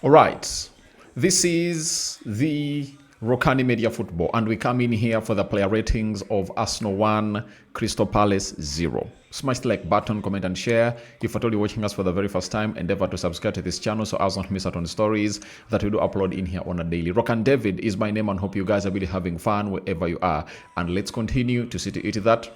All right, this is the Rokani Media Football, and we come in here for the player ratings of Arsenal 1, Crystal Palace 0. Smash the like button, comment, and share. If at all you're watching us for the very first time, endeavor to subscribe to this channel so as not to miss out on the stories that we do upload in here on a daily. Rokan David is my name, and hope you guys are really having fun wherever you are. And let's continue to see to it that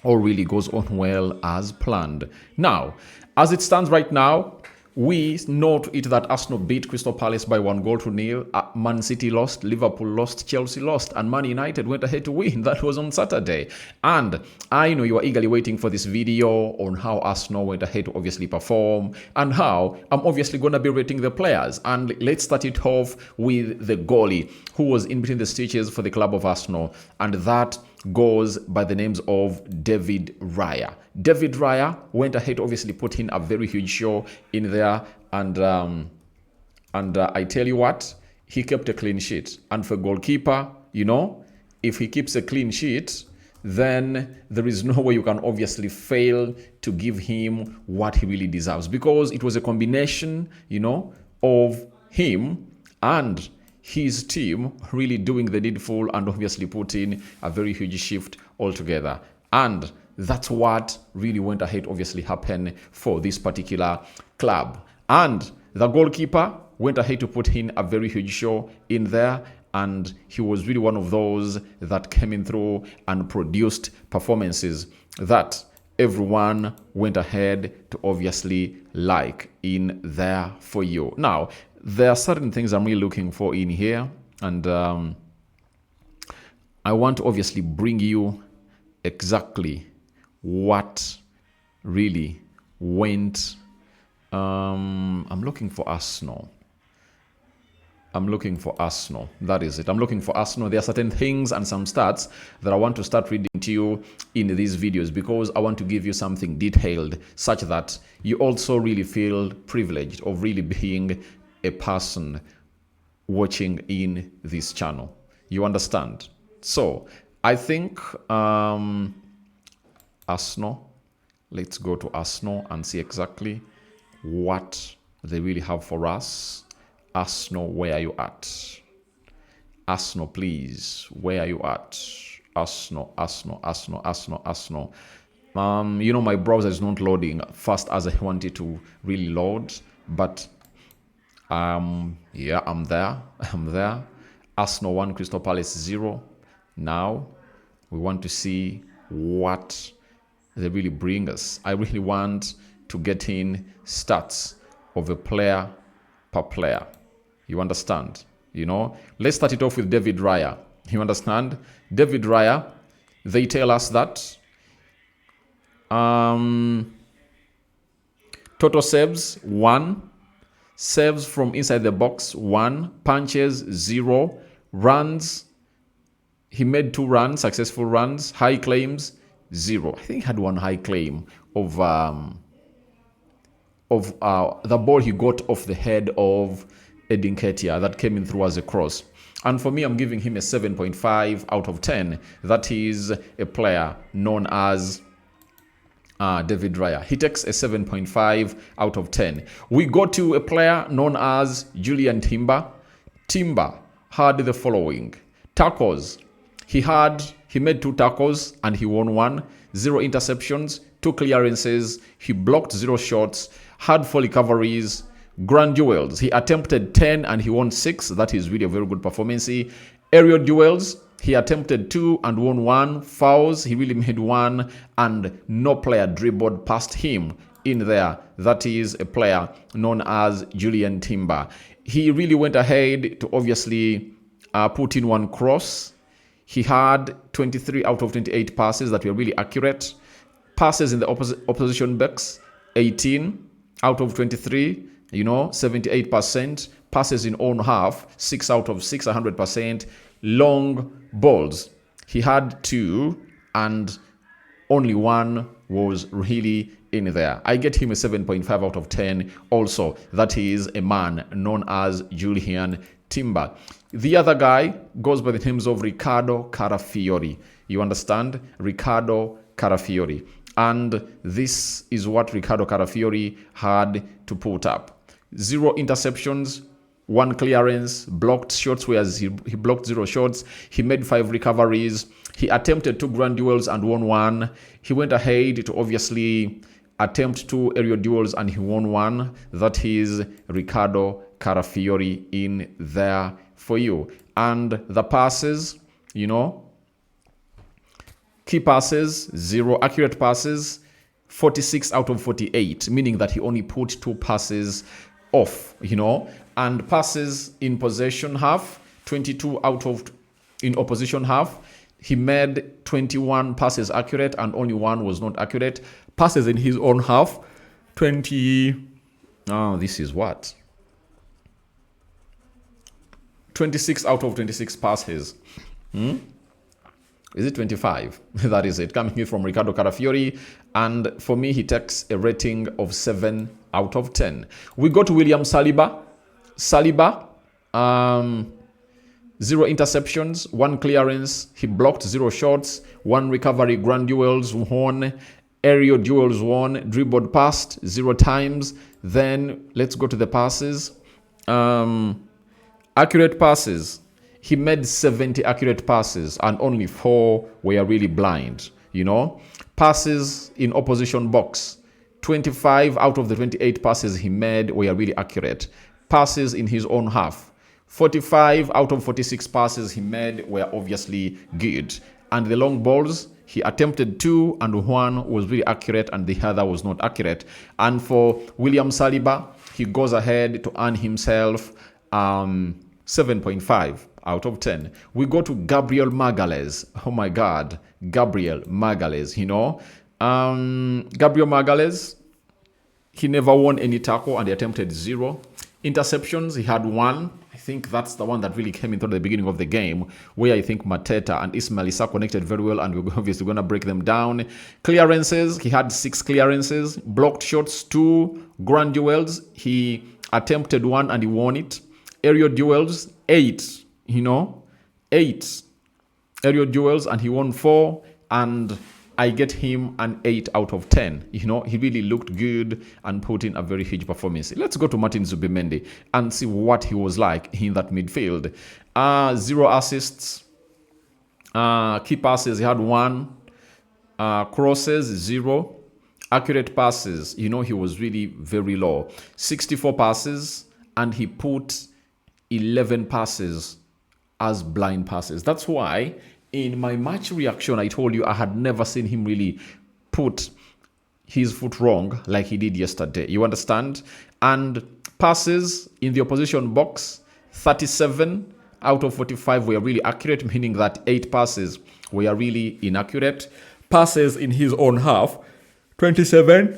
all really goes on well as planned. Now, as it stands right now, we note it that Arsenal beat Crystal Palace by 1-0. Man City lost, Liverpool lost, Chelsea lost, and Man United went ahead to win. That was on Saturday. And I know you are eagerly waiting for this video on how Arsenal went ahead to obviously perform and how I'm obviously going to be rating the players. And let's start it off with the goalie who was in between the stitches for the club of Arsenal. And that goes by the names of David Raya. David Raya went ahead to obviously put in a very huge show in there, and I tell you what, he kept a clean sheet. And for goalkeeper, you know, if he keeps a clean sheet, then there is no way you can obviously fail to give him what he really deserves, because it was a combination, you know, of him and his team really doing the needful and obviously putting a very huge shift altogether. And that's what really went ahead obviously happened for this particular club. And the goalkeeper went ahead to put in a very huge show in there, and he was really one of those that came in through and produced performances that everyone went ahead to obviously like in there for you. Now, there are certain things I'm really looking for in here, and I want to obviously bring you exactly what really went. I'm looking for Arsenal. That is it. I'm looking for Arsenal. There are certain things and some stats that I want to start reading to you in these videos, because I want to give you something detailed such that you also really feel privileged of really being a person watching in this channel. You understand? So I think Arsenal, let's go to Arsenal and see exactly what they really have for us. Arsenal, where are you at? Arsenal, please, where are you at? Arsenal. You know, my browser is not loading fast as I want it to really load, but yeah, I'm there. Arsenal 1, Crystal Palace 0. Now we want to see what they really bring us. I really want to get in stats of a player per player. You understand? You know, let's start it off with David Raya. You understand? David Raya, they tell us that total saves 1, saves from inside the box 1, punches 0, runs, he made 2 runs, successful runs, high claims 0. I think he had 1 high claim of the ball he got off the head of Edin Ketia that came in through as a cross. And for me, I'm giving him a 7.5 out of 10. That is a player known as David Raya. He takes a 7.5 out of 10. We go to a player known as Julian Timber. Timber had the following: tackles. He made 2 tackles and he won 1. 0 interceptions, 2 clearances. He blocked 0 shots, had 4 recoveries. Grand duels, he attempted 10 and he won 6. That is really a very good performance. Aerial duels, he attempted 2 and won 1. Fouls, he really made 1, and no player dribbled past him in there. That is a player known as Julian Timber. He really went ahead to obviously put in 1 cross. He had 23 out of 28 passes that were really accurate. Passes in the opposition box, 18 out of 23. You know, 78%. Passes in own half, 6 out of 6, 100%. Long balls, he had 2 and only 1 was really in there. I get him a 7.5 out of 10 also. That is a man known as Julian Timber. The other guy goes by the names of Riccardo Carafiori. You understand? Riccardo Carafiori. And this is what Riccardo Carafiori had to put up. 0 interceptions, 1 clearance, blocked shots, whereas he blocked 0 shots. He made 5 recoveries. He attempted 2 grand duels and won 1. He went ahead to obviously attempt 2 aerial duels and he won 1. That is Riccardo Carafiori in there for you. And the passes, you know, key passes, 0. Accurate passes, 46 out of 48, meaning that he only put 2 passes off, you know. And passes in possession half, 22 out of in opposition half. He made 21 passes accurate and only 1 was not accurate. Passes in his own half, 20. Oh, this is what? 26 out of 26 passes. Is it 25? That is it. Coming in from Riccardo Carafiori. And for me, he takes a rating of 7 out of 10. We go to William Saliba. 0 interceptions, 1 clearance. He blocked 0 shots, 1 recovery, grand duels won, aerial duels won, dribbled past 0 times. Then let's go to the passes. Accurate passes. He made 70 accurate passes and only 4 were really blind, you know. Passes in opposition box. 25 out of the 28 passes he made were really accurate. Passes in his own half. 45 out of 46 passes he made were obviously good. And the long balls, he attempted 2 and 1 was really accurate and the other was not accurate. And for William Saliba, he goes ahead to earn himself 7.5 out of 10. We go to Gabriel Magalhaes. Oh my God, Gabriel Magalhaes, you know. Gabriel Magalhaes, he never won any tackle and he attempted 0. Interceptions, he had 1. I think that's the one that really came into the beginning of the game, where I think Mateta and Ismail Issa connected very well, and we're obviously going to break them down. Clearances, he had 6 clearances. Blocked shots, 2. Grand duels, he attempted 1 and he won it. Aerial duels, 8. You know, 8 aerial duels and he won 4. And I get him an 8 out of 10. You know, he really looked good and put in a very huge performance. Let's go to Martin Zubimendi and see what he was like in that midfield. 0 assists. Key passes, he had 1. Crosses, 0. Accurate passes, you know, he was really very low. 64 passes and he put 11 passes as blind passes. That's why in my match reaction, I told you I had never seen him really put his foot wrong like he did yesterday. You understand? And passes in the opposition box, 37 out of 45 were really accurate, meaning that 8 passes were really inaccurate. Passes in his own half, 27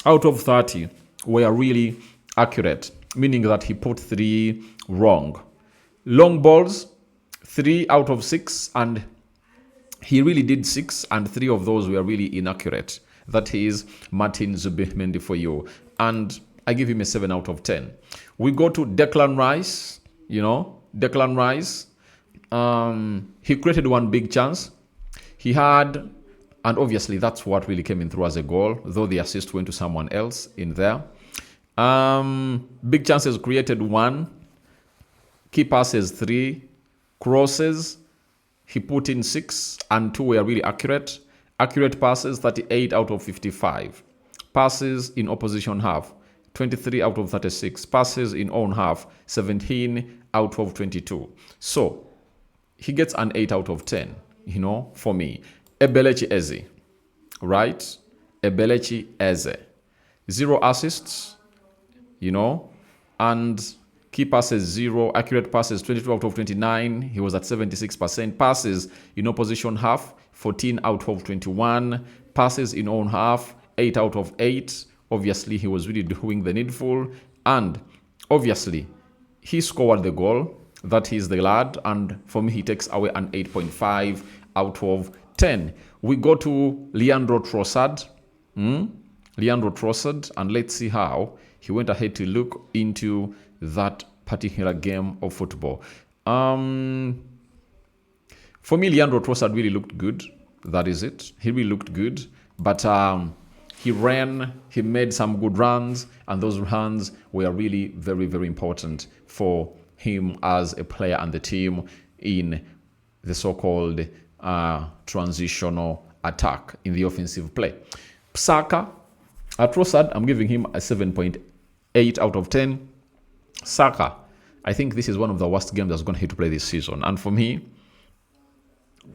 out of 30 were really accurate, meaning that he put 3 wrong. Long balls, 3 out of 6, and he really did 6, and 3 of those were really inaccurate. That is Martin Zubimendi for you. And I give him a 7 out of 10. We go to Declan Rice, you know, Declan Rice. He created 1 big chance. He had, and obviously that's what really came in through as a goal, though the assist went to someone else in there. Big chances created 1. Key passes 3. Crosses, he put in 6 and 2 were really accurate. Accurate passes, 38 out of 55. Passes in opposition half, 23 out of 36. Passes in own half, 17 out of 22. So, he gets an 8 out of 10, you know, for me. Ebelechi Eze, right? Ebelechi Eze. 0 assists, you know, and key passes 0, accurate passes 22 out of 29. He was at 76%. Passes in opposition half, 14 out of 21. Passes in own half, 8 out of 8. Obviously, he was really doing the needful. And obviously, he scored the goal. That is the lad. And for me, he takes away an 8.5 out of 10. We go to Leandro Trossard. Leandro Trossard. And let's see how he went ahead to look into that particular game of football. For me, Leandro Trossard really looked good. That is it. He really looked good. But He ran, he made some good runs, and those runs were really very, very important for him as a player and the team in the so-called transitional attack in the offensive play. Saka, at Trossard, I'm giving him a 7.8 out of 10. Saka, I think this is one of the worst games that's going to hit to play this season. And for me,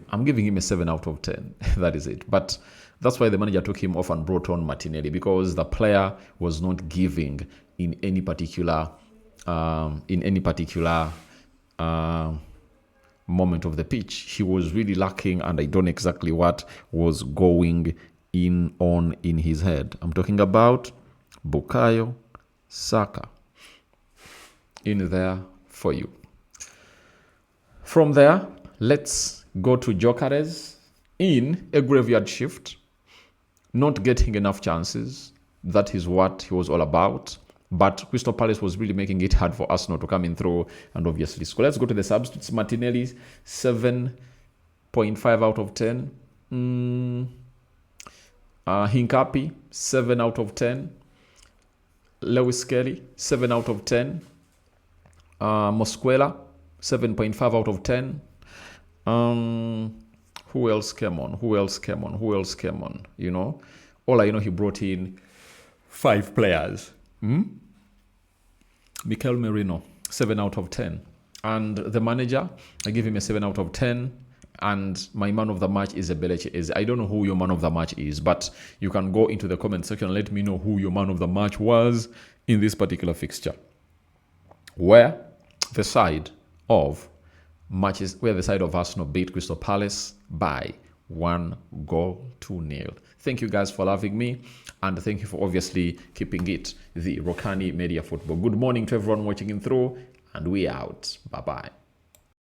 I'm giving him a 7 out of 10. That is it. But that's why the manager took him off and brought on Martinelli, because the player was not giving in any particular moment of the pitch. He was really lacking, and I don't know exactly what was going on in his head. I'm talking about Bukayo Saka. In there for you. From there, let's go to Gyökeres in a graveyard shift, not getting enough chances. That is what he was all about. But Crystal Palace was really making it hard for Arsenal to come in through and obviously score. Let's go to the substitutes. Martinelli, 7.5 out of 10. Hincapi, 7 out of 10. Lewis Kelly, 7 out of 10. Mosquera, 7.5 out of 10. Who else came on? You know, all I know, he brought in 5 players. Mikel Merino, 7 out of 10. And the manager, I give him a 7 out of 10. And my man of the match is Ebelechi. I don't know who your man of the match is, but you can go into the comment section and let me know who your man of the match was in this particular fixture. Where the side of Arsenal beat Crystal Palace by 1-0. Thank you guys for loving me, and thank you for obviously keeping it the Rokani Media Football. Good morning to everyone watching in through, and we out. Bye-bye.